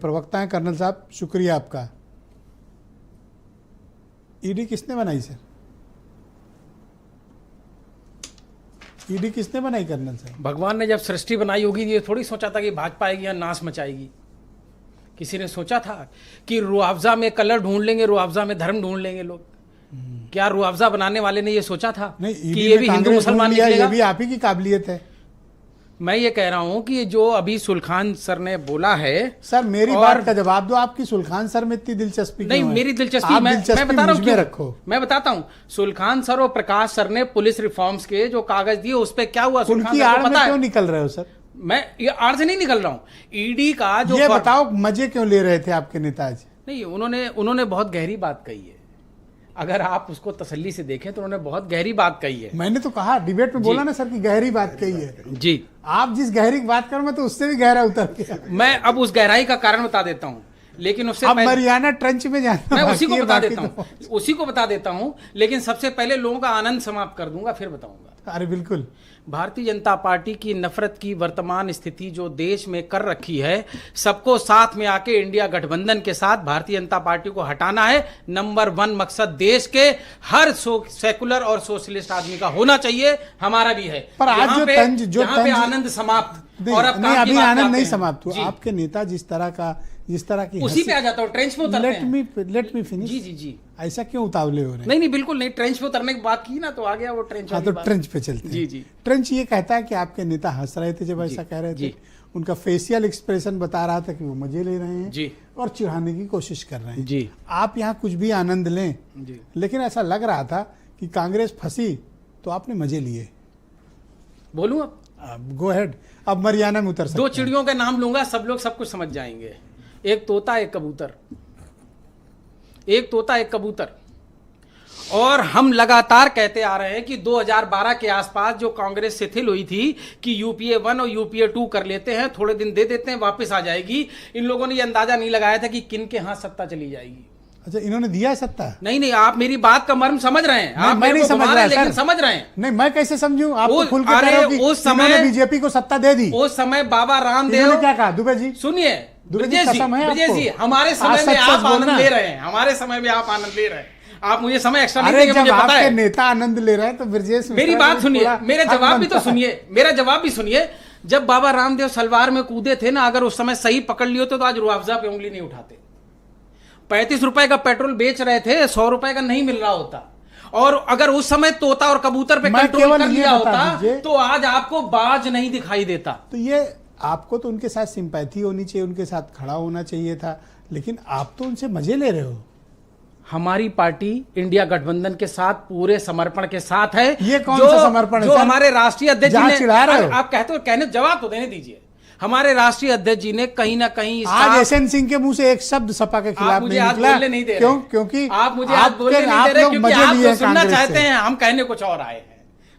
प्रवक्ता हैं कर्नल साहब, शुक्रिया आपका। ईडी किसने बनाई सर? ईडी किसने बनाई कर्नल साहब? भगवान ने जब सृष्टि बनाई होगी ये थोड़ी सोचा था कि भाग पाएगी या नाश मचाएगी। किसी ने सोचा था कि रुआवजा में कलर ढूंढ लेंगे, रुआवजा में धर्म ढूंढ लेंगे लोग? क्या रुआवजा बनाने वाले ने ये सोचा था नहीं, कि ये भी हिंदू मुसलमान निकलेगा? ये भी आप ही की काबिलियत है। मैं ये कह रहा हूं कि जो अभी सुलखान सर ने बोला है, सर मेरी बात का जवाब दो। आपकी सुलखान सर में इतनी दिलचस्पी नहीं? मेरी दिलचस्पी मैं बता रहा हूँ क्यों रखो। मैं बताता हूँ, सुलखान सर और प्रकाश सर ने पुलिस रिफॉर्म्स के जो कागज दिए उस पे क्या हुआ? उनकी आड़ में क्यों निकल रहे हो सर? मैं ये आड़ से नहीं निकल रहा हूँ। ईडी का जो ये बताओ, मजे क्यों ले रहे थे आपके नेताजी? नहीं, उन्होंने बहुत गहरी बात कही है। अगर आप उसको तसल्ली से देखें तो उन्होंने बहुत गहरी बात कही है। मैंने तो कहा, डिबेट में बोला ना सर कि गहरी बात कही है। जी, आप जिस गहरी बात करो मैं तो उससे भी गहरा उतर गया। मैं अब उस गहराई का कारण बता देता हूँ, लेकिन उससे अब मरियाना ट्रंच में जाना मैं उसी को बता देता हूँ, लेकिन सबसे पहले लोगों का आनंद समाप्त कर दूंगा, फिर बताऊंगा। अरे बिल्कुल। भारतीय जनता पार्टी की नफरत की वर्तमान स्थिति जो देश में कर रखी है, सबको साथ में आके इंडिया गठबंधन के साथ भारतीय जनता पार्टी को हटाना है। नंबर 1 मकसद देश के हर सेकुलर और सोशलिस्ट आदमी का होना चाहिए, हमारा भी है। पर आज जो आनंद समाप्त और अब नहीं, अभी आनंद नहीं समाप्त हुआ। आपके नेता जिस तरह की उसी पे आ जाता हूँ, ट्रेंच में उतरते हैं। Let me finish. जी। ऐसा क्यों उतावले हो रहे हैं? नहीं बिल्कुल नहीं, ट्रेंच पे उतरने की बात की ना तो आ गया वो ट्रेंच। हाँ तो ट्रेंच पे चलते हैं। जी। ट्रेंच ये कहता है कि आपके नेता हंस रहे थे जब ऐसा कह रहे थे। उनका फेशियल एक्सप्रेशन बता रहा था कि वो मजे ले रहे हैं जी, और चिढ़ाने की कोशिश कर रहे हैं जी। आप यहाँ कुछ भी आनंद लें जी, लेकिन ऐसा लग रहा था कि कांग्रेस फंसी तो आपने मजे लिए। बोलूं अब? गो हेड। अब मरियाना में उतर सकते हैं। 2 चिड़ियों के नाम लूंगा, सब लोग सब कुछ समझ जाएंगे। एक तोता, एक कबूतर। एक तोता, एक कबूतर। और हम लगातार कहते आ रहे हैं कि 2012 के आसपास जो कांग्रेस शिथिल हुई थी कि यूपीए 1 और यूपीए 2 कर लेते हैं, थोड़े दिन दे देते हैं, वापस आ जाएगी। इन लोगों ने ये अंदाजा नहीं लगाया था कि किन के हाथ सत्ता चली जाएगी। अच्छा, इन्होंने दिया सत्ता? नहीं, आप मेरी बात का मर्म समझ रहे हैं। आप मैं नहीं समझ रहा, लेकिन समझ रहे हैं। नहीं, मैं कैसे समझूं? आप तो खुल के अरे कह रहे हो कि उस समय बीजेपी को सत्ता दे दी। उस समय बाबा रामदेव क्या कहा? दुबे जी सुनिए, ब्रजेश जी, हमारे समय में आप आनंद ले रहे हैं, हमारे समय में आप आनंद ले रहे हैं। आप मुझे समय एक्स्ट्रा नहीं देंगे, मुझे पता है। नेता आनंद ले रहे हैं तो ब्रजेश, मेरी बात सुनिए, मेरा जवाब भी तो सुनिए, मेरा जवाब भी सुनिए। जब बाबा रामदेव सलवार में कूदे थे ना, अगर उस समय सही पकड़ लिए होते तो आज रुआवजा पे उंगली नहीं उठाते। 35 रुपए का पेट्रोल बेच रहे थे, 100 रुपए का नहीं मिल रहा होता। और अगर उस समय तोता और कबूतर पे कंट्रोल कर लिया होता तो आज आपको बाज नहीं दिखाई देता। तो ये आपको तो उनके साथ सिंपैथी होनी चाहिए, उनके साथ खड़ा होना चाहिए था, लेकिन आप तो उनसे मजे ले रहे हो। हमारी पार्टी इंडिया गठबंधन के साथ पूरे समर्पण के साथ है। ये कौन सा समर्पण है? जो हमारे राष्ट्रीय अध्यक्ष जी ने, चिढ़ा रहे हो आप कहते हो, कहने जवाब तो देने दीजिए। हमारे राष्ट्रीय अध्यक्ष जी ने कहीं ना कहीं आज एसएन सिंह के मुंह से एक शब्द सपा के खिलाफ नहीं निकला। नहीं दे क्यों? क्योंकि आप मुझे आज बोलने नहीं दे रहे, क्योंकि आप जो सुनना चाहते हैं, हम कहने कुछ और आए हैं।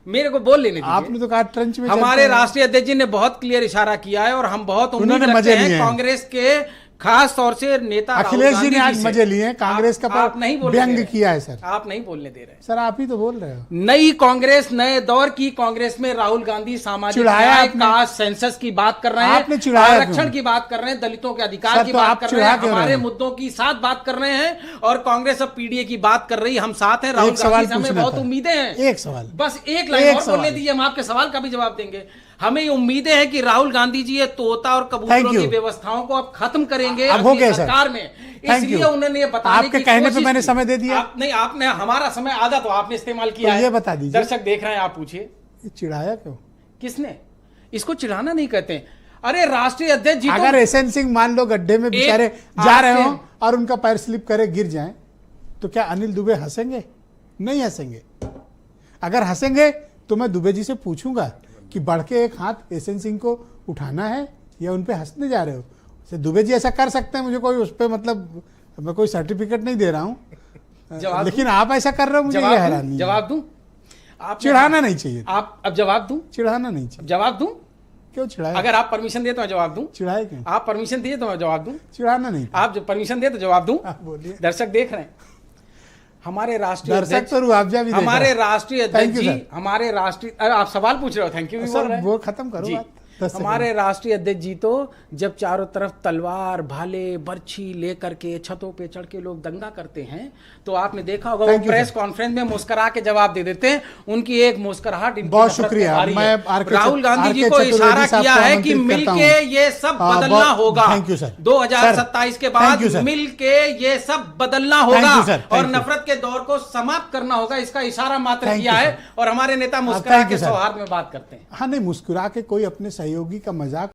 मेरे को बोल लेने दीजिए। आपने तो कहा ट्रंच में। हमारे राष्ट्रीय अध्यक्ष जी ने बहुत क्लियर इशारा किया है और हम बहुत उम्मीद रखते हैं कांग्रेस के खास तौर से नेता अखिलेश जी ने आज मजे लिए हैं। कांग्रेस का आप नहीं व्यंग किया है सर। आप नहीं बोलने दे रहे सर, आप ही तो बोल रहे हो। नई कांग्रेस, नए दौर की कांग्रेस में राहुल गांधी सामाजिक न्याय, कास्ट, सेंसस की बात कर रहे हैं, आरक्षण की बात कर रहे हैं, दलितों के अधिकार की बात कर रहे हैं, हमारे मुद्दों की साथ बात कर रहे हैं। और कांग्रेस अब पीडीए की बात कर रही है, हम साथ हैं। राहुल गांधी से हमें बहुत उम्मीदें हैं। एक सवाल, बस एक लाइन और बोलने दीजिए, हम आपके सवाल का भी जवाब देंगे। हमें उम्मीदें हैं कि राहुल गांधी जी ये तोता और कबूतरों की व्यवस्थाओं को अब खत्म करेंगे अपनी सरकार में। इसलिए उन्होंने ये बताने की कहने पे मैंने समय दे दिया। नहीं, आपने हमारा समय आधा तो आपने इस्तेमाल किया है। ये बता दीजिए, दर्शक देख रहे हैं, आप पूछिए। चिढ़ाया क्यों? किसने? इसको चिढ़ाना नहीं कहते। अरे राष्ट्रीय अध्यक्ष जी, अगर एसएन सिंह मान लो गड्ढे में बेचारे जा रहे हो और उनका पैर स्लिप करे गिर जाए तो क्या अनिल दुबे हंसेंगे? नहीं हंसेंगे। अगर हंसेंगे तो मैं दुबे जी से पूछूंगा कि बढ़ के एक हाथ एसएन सिंह को उठाना है या उन पे हंसने जा रहे हो? दुबे जी ऐसा कर सकते हैं, मुझे कोई उस पे मतलब मैं कोई सर्टिफिकेट नहीं दे रहा हूं, लेकिन आप ऐसा कर रहे हो, मुझे ये हैरानी। जवाब दूं? चिढ़ाना नहीं चाहिए। आप अब जवाब दूं? चिढ़ाना नहीं चाहिए। जवाब दूं? क्यों चिढ़ाए? अगर आप परमिशन दे तो मैं जवाब दूं। चिढ़ाए क्यों? आप परमिशन दिए तो मैं जवाब दूं। चिढ़ाना नहीं। आप जो परमिशन दे तो जवाब दूं। बोलिए। दर्शक देख रहे हैं, हमारे राष्ट्रीय दर्शक तो रुआवजा भी हमारे राष्ट्रीय अध्यक्ष जी, हमारे राष्ट्रीय, आप सवाल पूछ रहे हो, थैंक यू भी बोल रहे हैं। वो खत्म करो बात। हमारे राष्ट्रीय अध्यक्ष जी तो जब चारों तरफ तलवार भाले बर्छी लेकर के छतों पे चढ़ के लोग दंगा करते हैं तो आपने देखा होगा वो प्रेस कॉन्फ्रेंस में मुस्कुरा के जवाब दे देते हैं। उनकी एक मुस्कुराहट बहुत शुक्रिया। मैं राहुल गांधी जी को इशारा किया है कि मिलके ये सब बदलना होगा। 2027 के बाद मिलके ये सब बदलना होगा और नफरत के दौर को समाप्त करना होगा, इसका इशारा मात्र किया है। और हमारे नेता मुस्कुरा के सौहार्द में बात करते हैं। हाँ नहीं, मुस्कुरा के कोई अपने सहयोगी का मजाक